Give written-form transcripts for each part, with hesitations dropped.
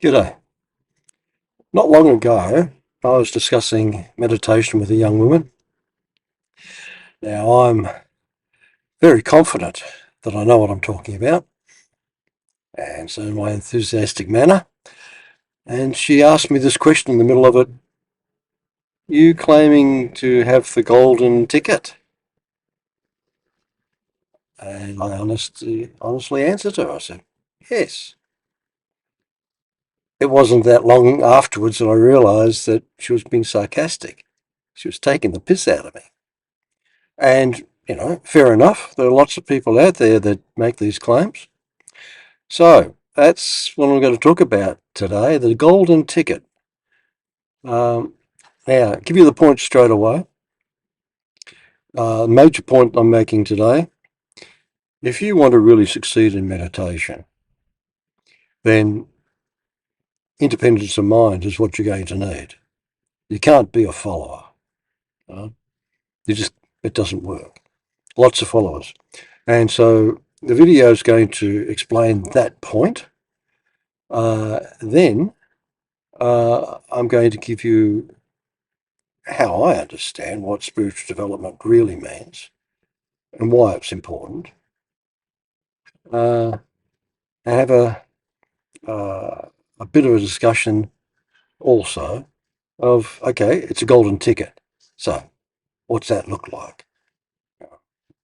G'day. Not long ago, I was discussing meditation with a young woman. Now, I'm very confident that I know what I'm talking about, and so in my enthusiastic manner. And she asked me this question in the middle of it: "You claiming to have the golden ticket?" And I honestly answered her. I said, "Yes." It wasn't that long afterwards that I realised that she was being sarcastic. She was taking the piss out of me. And, fair enough. There are lots of people out there that make these claims. So that's what I'm going to talk about today, the golden ticket. Now, give you the point straight away. Major point I'm making today. If you want to really succeed in meditation, then independence of mind is what you're going to need. You can't be a follower. It doesn't work. Lots of followers. And so the video is going to explain that point. Then I'm going to give you how I understand what spiritual development really means and why it's important. I have a bit of a discussion also of, okay, it's a golden ticket. So what's that look like?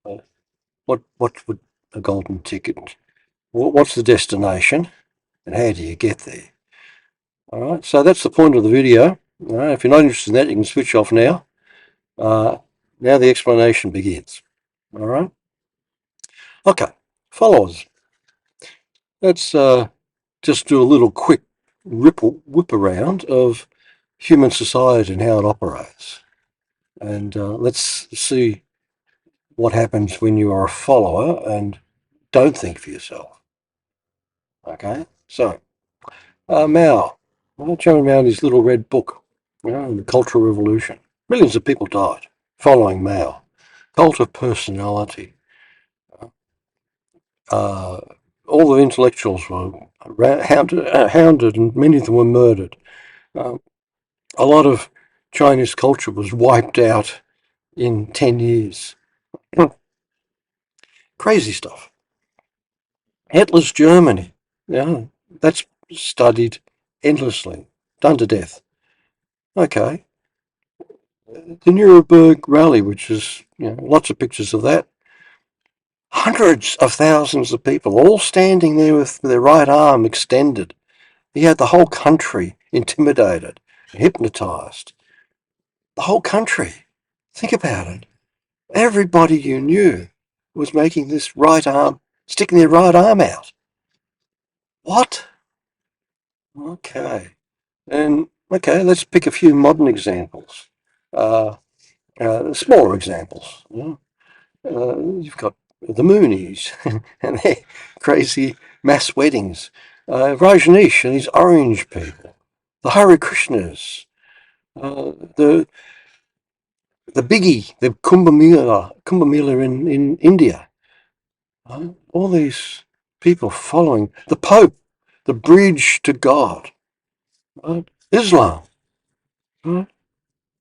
Uh, what would a golden ticket, what's the destination and how do you get there? All right, so that's the point of the video. All right, if you're not interested in that, you can switch off now. Now the explanation begins. All right. Okay, followers. Let's just do a little quick whip around of human society and how it operates. And let's see what happens when you are a follower and don't think for yourself. Okay, so Mao, Chairman Mao, his little red book, the Cultural Revolution. Millions of people died following Mao. Cult of personality. Uh, all the intellectuals were hounded and many of them were murdered. A lot of Chinese culture was wiped out in 10 years. Crazy stuff. Hitler's Germany, yeah, that's studied endlessly, done to death. Okay. The Nuremberg rally, which is, lots of pictures of that. Hundreds of thousands of people all standing there with their right arm extended. He had the whole country intimidated, hypnotized. The whole country. Think about it. Everybody you knew was making this right arm, sticking their right arm out. What? Okay. And, okay, let's pick a few modern examples. Smaller examples. You've got the Moonies and their crazy mass weddings. Rajneesh and his orange people. The Hare Krishnas. The biggie, the Kumbh Mela in India. All these people following the Pope, the bridge to God. Islam,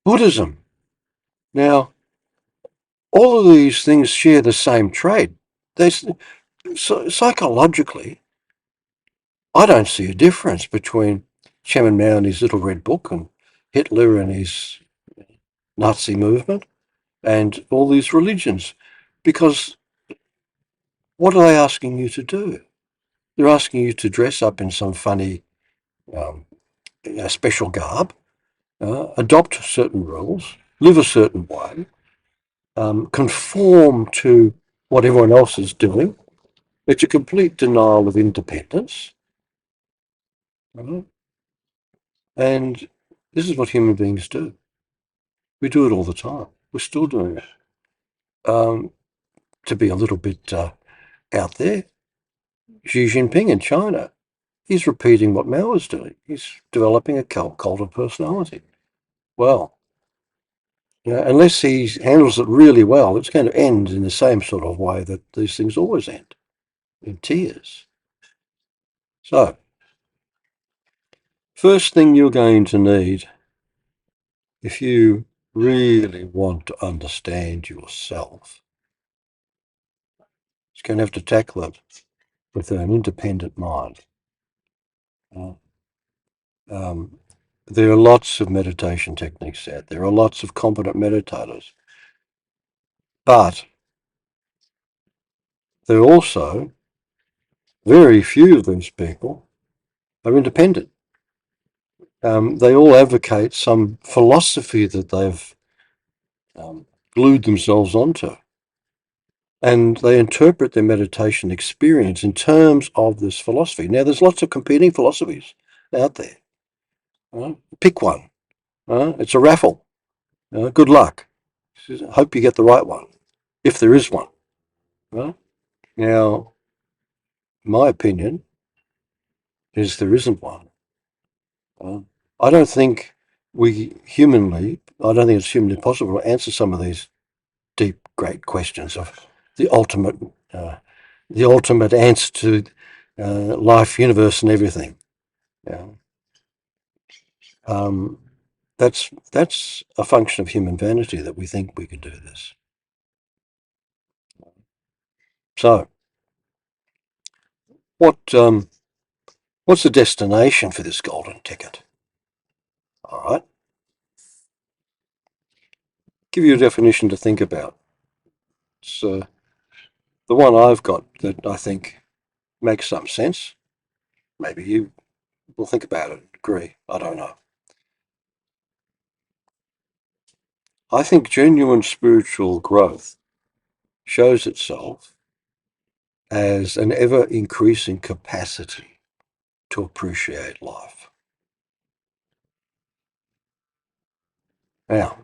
Buddhism. Now, all of these things share the same trait. Psychologically, I don't see a difference between Chairman Mao and his little red book and Hitler and his Nazi movement and all these religions, because what are they asking you to do? They're asking you to dress up in some funny, special garb, adopt certain rules, live a certain way, conform to what everyone else is doing. It's a complete denial of independence. Right? And this is what human beings do. We do it all the time. We're still doing it. To be a little bit out there, Xi Jinping in China, he's repeating what Mao was doing. He's developing a cult of personality. Well, unless he handles it really well, it's going to end in the same sort of way that these things always end, in tears. So, First thing you're going to need, if you really want to understand yourself, is going to have to tackle it with an independent mind. Uh, um, there are lots of meditation techniques out there. There are lots of competent meditators. But there are also very few of these people are independent. They all advocate some philosophy that they've glued themselves onto. And they interpret their meditation experience in terms of this philosophy. Now, there's lots of competing philosophies out there. Pick one. It's a raffle. Good luck. Hope you get the right one, if there is one. Now, my opinion is there isn't one. I don't think I don't think it's humanly possible to answer some of these deep, great questions of the ultimate, uh, the ultimate answer to life, universe, and everything. Yeah. That's a function of human vanity that we think we can do this. So, what's the destination for this golden ticket? All right, give you a definition to think about. It's the one I've got that I think makes some sense. Maybe you will think about it and agree. I don't know. I think genuine spiritual growth shows itself as an ever increasing capacity to appreciate life. Now,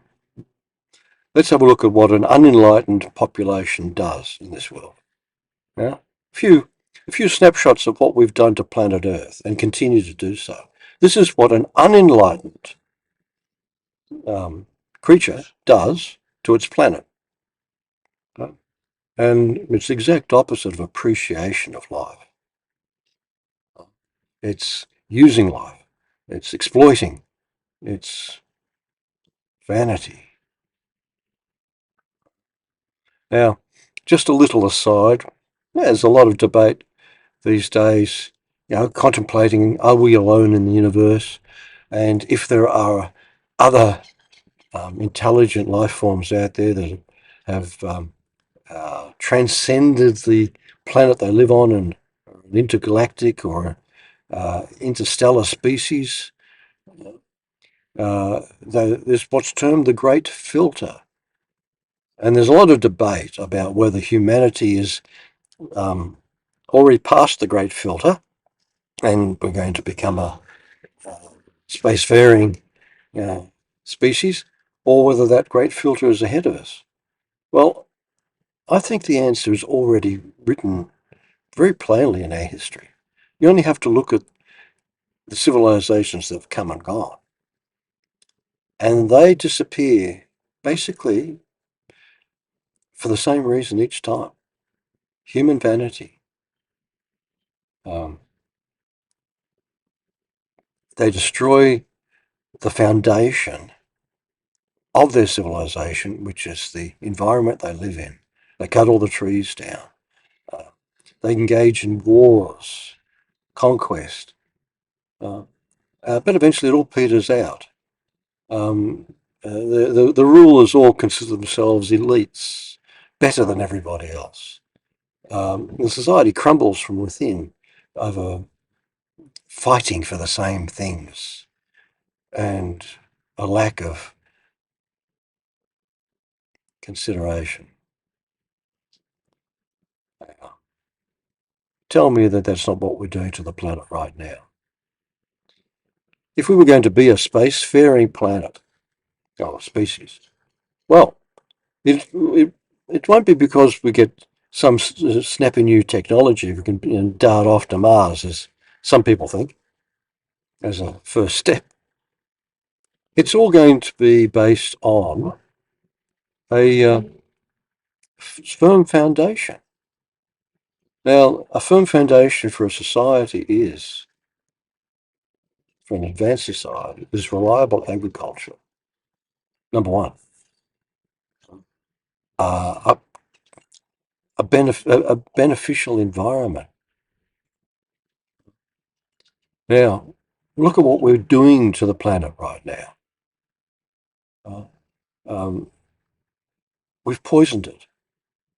let's have a look at what an unenlightened population does in this world. Yeah? A few snapshots of what we've done to planet Earth and continue to do so. This is what an unenlightened creature does to its planet. And it's the exact opposite of appreciation of life. It's using life. It's exploiting. It's vanity. Now, just a little aside, there's a lot of debate these days, contemplating, are we alone in the universe? And if there are other intelligent life forms out there that have transcended the planet they live on and an intergalactic or interstellar species, there's what's termed the Great Filter. And there's a lot of debate about whether humanity is already past the Great Filter and we're going to become a spacefaring species, or whether that Great Filter is ahead of us. Well, I think the answer is already written very plainly in our history. You only have to look at the civilizations that have come and gone, and they disappear basically for the same reason each time: human vanity. They destroy the foundation of their civilization, which is the environment they live in. They cut all the trees down. They engage in wars, conquest, but eventually it all peters out. The rulers all consider themselves elites, better than everybody else. The society crumbles from within over fighting for the same things and a lack of consideration. Tell me that that's not what we're doing to the planet right now. If we were going to be a spacefaring planet, or species, well, it won't be because we get some snappy new technology we can dart off to Mars, as some people think, as a first step. It's all going to be based on a firm foundation. Now, a firm foundation for a society is for an advanced society is reliable agriculture. Number one, a, a beneficial environment. Now, look at what we're doing to the planet right now. Uh, um, we've poisoned it.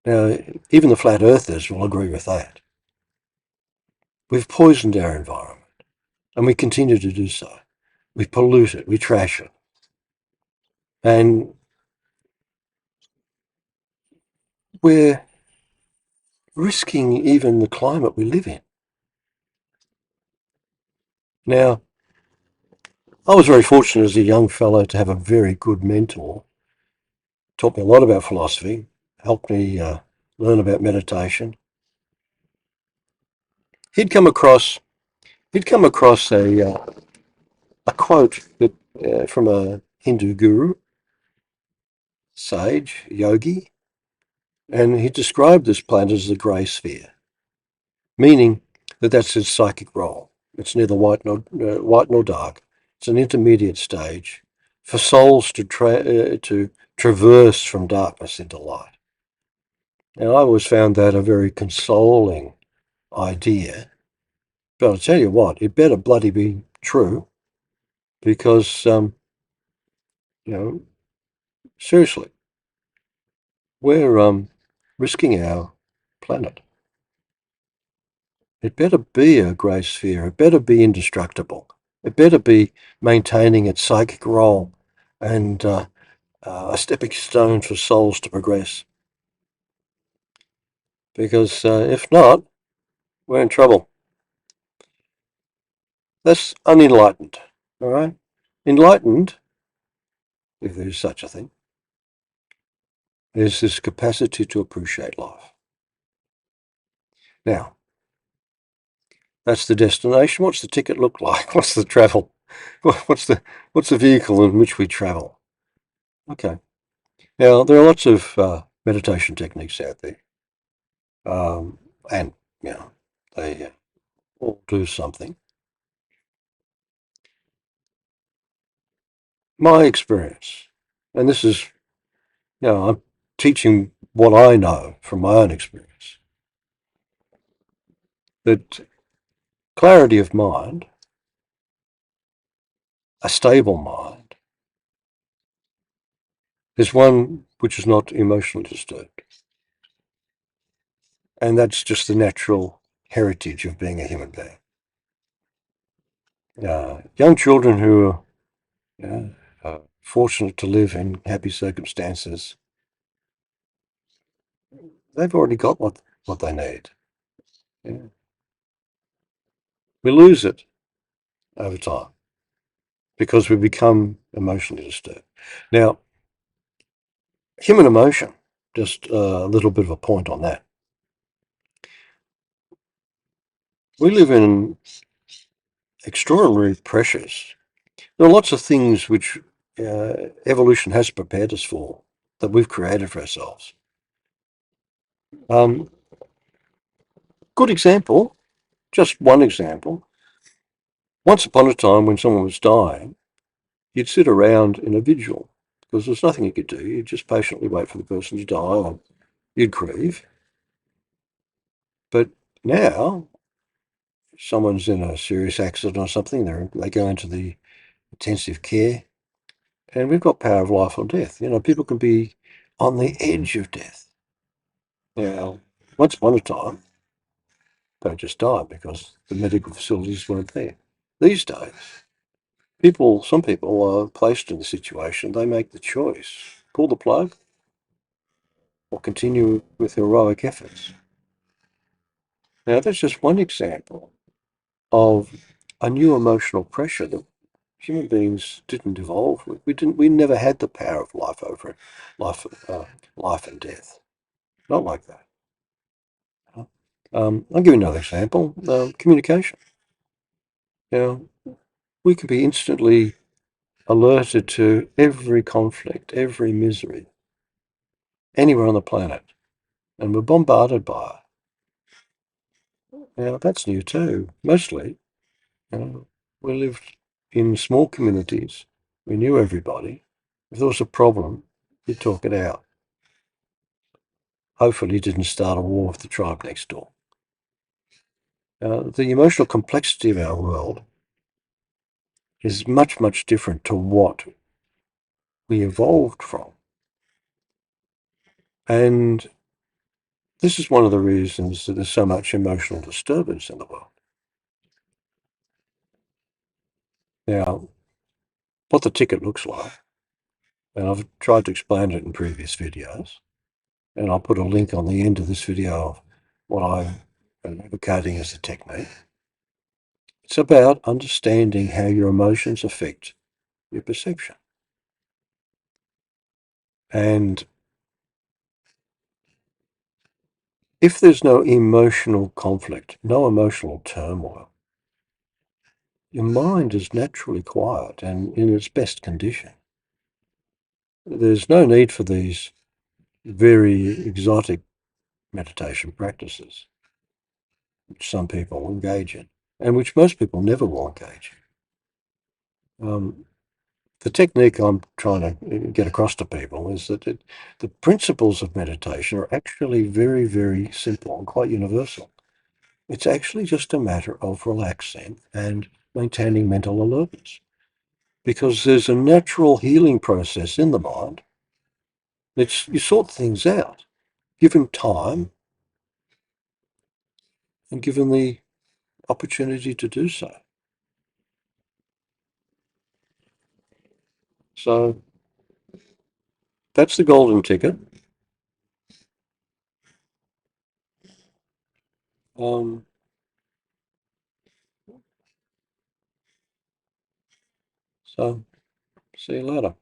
Now, even the flat earthers will agree with that. We've poisoned our environment, and we continue to do so. We pollute it, we trash it. And we're risking even the climate we live in. Now, I was very fortunate as a young fellow to have a very good mentor. Taught me a lot about philosophy, helped me learn about meditation. He'd come across a quote that, from a Hindu guru, sage, yogi, and he described this planet as the grey sphere, meaning that that's its psychic role. It's neither white nor dark. It's an intermediate stage for souls to traverse from darkness into light. And I always found that a very consoling idea. But I'll tell you what, it better bloody be true, because you know, seriously, we're risking our planet. It better be a grey sphere. It better be indestructible. It better be maintaining its psychic role and a stepping stone for souls to progress. Because if not, we're in trouble. That's unenlightened. All right? Enlightened, if there is such a thing, is this capacity to appreciate life. Now, that's the destination. What's the ticket look like? What's the travel? What's the vehicle in which we travel? Okay. Now, there are lots of meditation techniques out there, and you know they all do something. My experience, and this is, I'm teaching what I know from my own experience, that clarity of mind, a stable mind, is one which is not emotionally disturbed. And that's just the natural heritage of being a human being. Young children who are, fortunate to live in happy circumstances, they've already got what they need. Yeah. We lose it over time because we become emotionally disturbed. Now, human emotion, just a little bit of a point on that. We live in extraordinary pressures. There are lots of things which evolution has prepared us for, that we've created for ourselves. Um, Good example, just one example. Once upon a time, when someone was dying, you'd sit around in a vigil because there's nothing you could do. You'd just patiently wait for the person to die, and you'd grieve. But now, someone's in a serious accident or something, they go into the intensive care, and we've got power of life or death. People can be on the edge of death. Now, once upon a time, they just died because the medical facilities weren't there. These days, some people are placed in the situation, they make the choice, pull the plug or continue with heroic efforts. Now, that's just one example of a new emotional pressure that human beings didn't evolve with. We never had the power of life over it, life and death. Not like that. I'll give you another example. Communication. Now, we can be instantly alerted to every conflict, every misery, anywhere on the planet, and we're bombarded by it. Now, that's new too. Mostly, we live in small communities, we knew everybody. If there was a problem, you'd talk it out. Hopefully, you didn't start a war with the tribe next door. The emotional complexity of our world is much, much different to what we evolved from. And this is one of the reasons that there's so much emotional disturbance in the world. Now, what the ticket looks like, and I've tried to explain it in previous videos, and I'll put a link on the end of this video of what I'm advocating as a technique. It's about understanding how your emotions affect your perception. And if there's no emotional conflict, no emotional turmoil, your mind is naturally quiet and in its best condition. There's no need for these very exotic meditation practices, which some people engage in, and which most people never will engage in. The technique I'm trying to get across to people is that the principles of meditation are actually very, very simple and quite universal. It's actually just a matter of relaxing and maintaining mental alertness, because there's a natural healing process in the mind. You sort things out, given time and given the opportunity to do so. So that's the golden ticket. Um, so see you later.